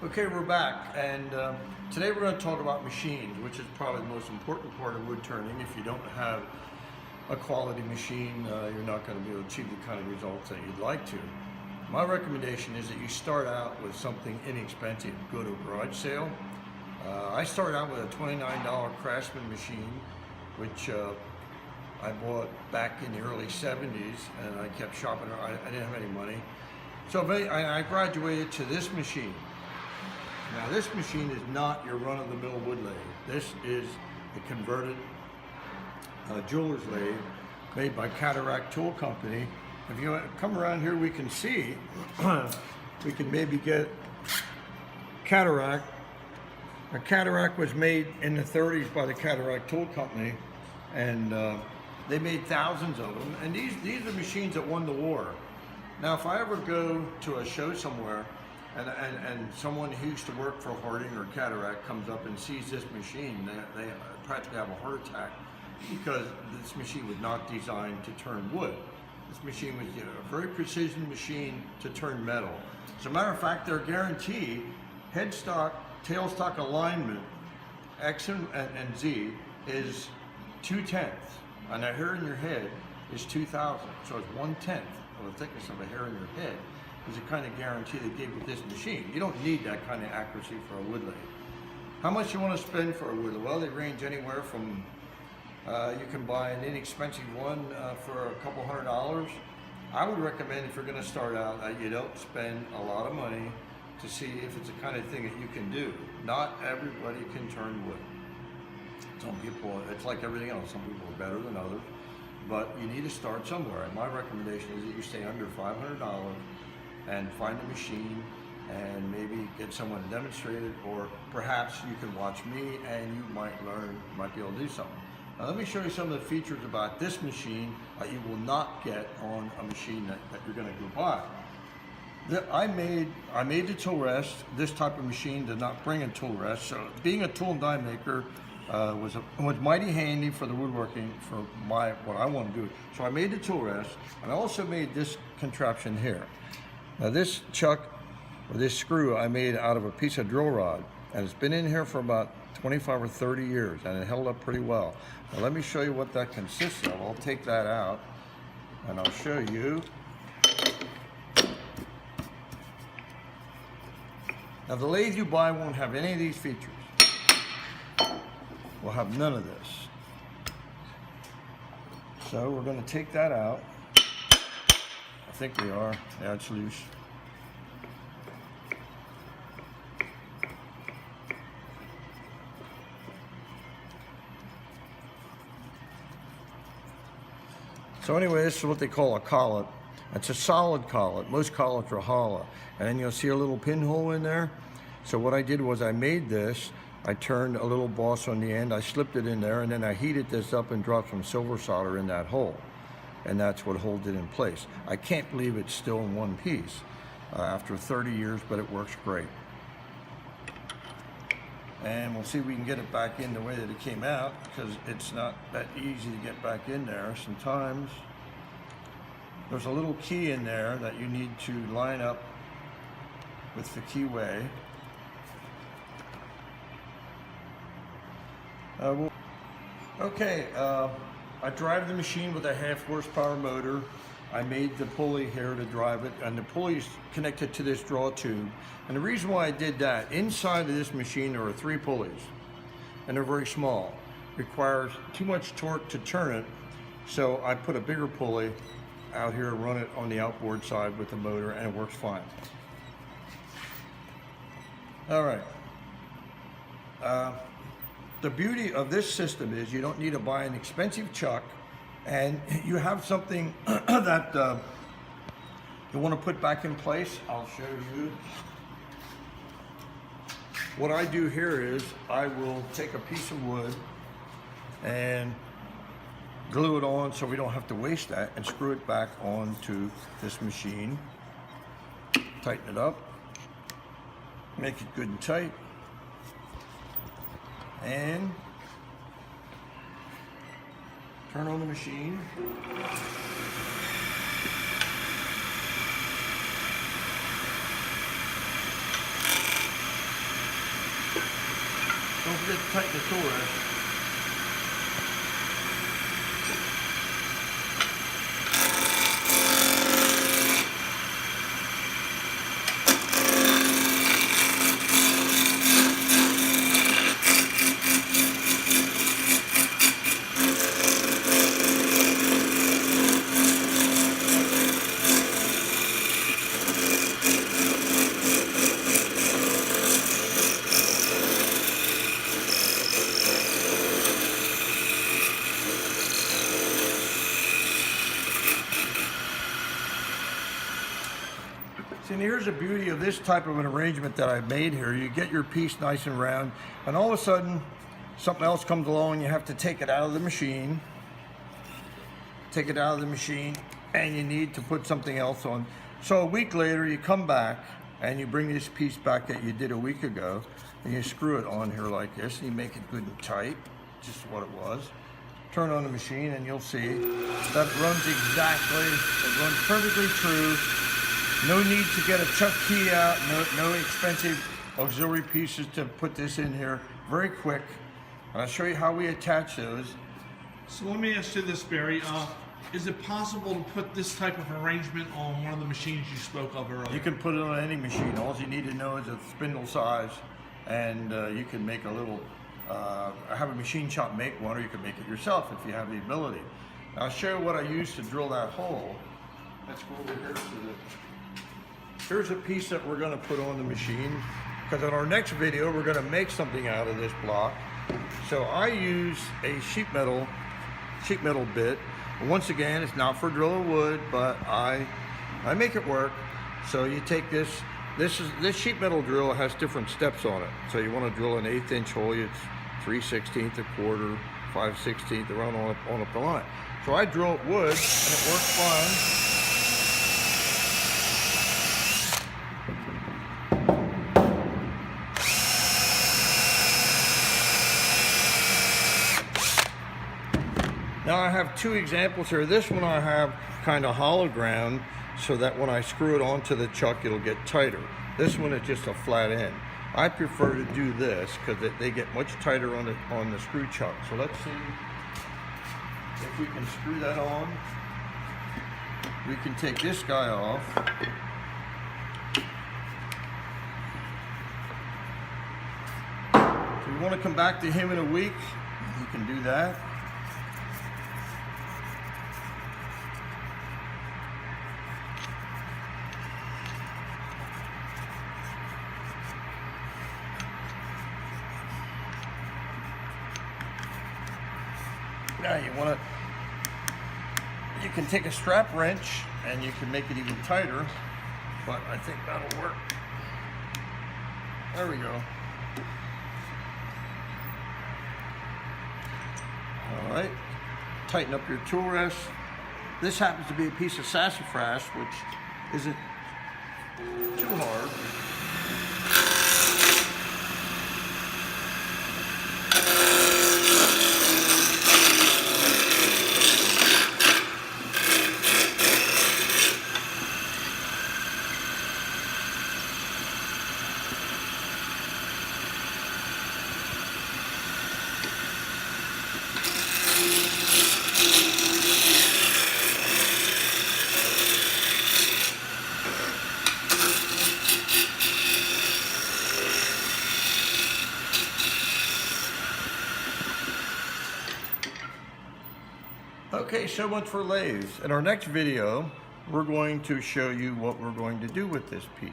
Okay, we're back, and today we're going to talk about machines, which is probably the most important part of wood turning. If you don't have a quality machine, you're not going to be able to achieve the kind of results that you'd like to. My recommendation is that you start out with something inexpensive. Go to a garage sale. I started out with a $29 Craftsman machine, which I bought back in the early 70s, and I kept shopping around. I didn't have any money. So I graduated to this machine. Now this machine is not your run-of-the-mill wood lathe. This is a converted jeweler's lathe made by Cataract Tool Company. If you come around here, we can see, we can maybe get Cataract. A Cataract was made in the 30s by the Cataract Tool Company, and they made thousands of them. And these are machines that won the war. Now, if I ever go to a show somewhere, and someone who used to work for Harding or Cataract comes up and sees this machine, they practically have a heart attack, because this machine was not designed to turn wood. This machine was a very precision machine to turn metal. As a matter of fact, their guarantee, headstock, tailstock alignment, X and Z, is 2/10, and a hair in your head is 2,000. So it's 1/10 of the thickness of a hair in your head is the kind of guarantee they give with this machine. You don't need that kind of accuracy for a wood lathe. How much you want to spend for a wood lathe? Well, they range anywhere from, you can buy an inexpensive one for a couple $100. I would recommend, if you're going to start out, that you don't spend a lot of money to see if it's the kind of thing that you can do. Not everybody can turn wood. Some people, it's like everything else, some people are better than others, but you need to start somewhere. And my recommendation is that you stay under $500 and find a machine and maybe get someone to demonstrate it, or perhaps you can watch me and you might learn, might be able to do something. Now let me show you some of the features about this machine that you will not get on a machine that you're going to go buy. I made the tool rest. This type of machine did not bring a tool rest, so being a tool and die maker was mighty handy for the woodworking for what I want to do. So I made the tool rest, and I also made this contraption here. Now this chuck, or this screw, I made out of a piece of drill rod, and it's been in here for about 25 or 30 years, and it held up pretty well. Now let me show you what that consists of. I'll take that out, and I'll show you. Now the lathe you buy won't have any of these features. We'll have none of this. So we're going to take that out. I think we are. Yeah, it's loose. So anyway, this is what they call a collet. It's a solid collet. Most collets are hollow. And then you'll see a little pinhole in there. So what I did was I made this. I turned a little boss on the end. I slipped it in there, and then I heated this up and dropped some silver solder in that hole. And that's what holds it in place. I can't believe it's still in one piece after 30 years, but it works great. And we'll see if we can get it back in the way that it came out, because it's not that easy to get back in there. Sometimes there's a little key in there that you need to line up with the keyway. I drive the machine with a 1/2 horsepower motor. I made the pulley here to drive it, and the pulley is connected to this draw tube. And the reason why I did that, inside of this machine there are 3 pulleys, and they're very small. Requires too much torque to turn it, so I put a bigger pulley out here, run it on the outboard side with the motor, and it works fine. All right. The beauty of this system is you don't need to buy an expensive chuck, and you have something that you want to put back in place. I'll show you. What I do here is I will take a piece of wood and glue it on so we don't have to waste that, and screw it back onto this machine. Tighten it up, make it good and tight, and turn on the machine. don't forget to tighten the tool wrench. See, and here's the beauty of this type of an arrangement that I've made here. You get your piece nice and round, and all of a sudden, something else comes along, you have to take it out of the machine. Take it out of the machine, and you need to put something else on. So a week later, you come back, and you bring this piece back that you did a week ago, and you screw it on here like this, and you make it good and tight, just what it was. Turn on the machine, and you'll see that it runs exactly, it runs perfectly true. No need to get a chuck key out, no expensive auxiliary pieces to put this in here. Very quick, and I'll show you how we attach those. So let me ask you this, Barry. Is it possible to put this type of arrangement on one of the machines you spoke of earlier? You can put it on any machine. All you need to know is a spindle size, and you can make a little, have a machine shop make one, or you can make it yourself if you have the ability. Now, I'll show you what I use to drill that hole. Let's go over here to here's a piece that we're going to put on the machine, because in our next video we're going to make something out of this block. So I use a sheet metal bit. Once again, it's not for drilling wood, but I make it work. So you take this sheet metal drill has different steps on it. So you want to drill an 1/8 inch hole, it's 3/16, 1/4, 5/16 around on up the line. So I drill it wood, and it works fine. Now I have two examples here. This one I have kind of hollow ground so that when I screw it onto the chuck, it'll get tighter. This one is just a flat end. I prefer to do this because they get much tighter on the screw chuck. So let's see if we can screw that on. We can take this guy off. If you want to come back to him in a week, you can do that. Now you can take a strap wrench and you can make it even tighter, but I think that'll work. There we go. All right, tighten up your tool rest. This happens to be a piece of sassafras, which isn't too hard. Okay, so much for lathes. In our next video, we're going to show you what we're going to do with this piece.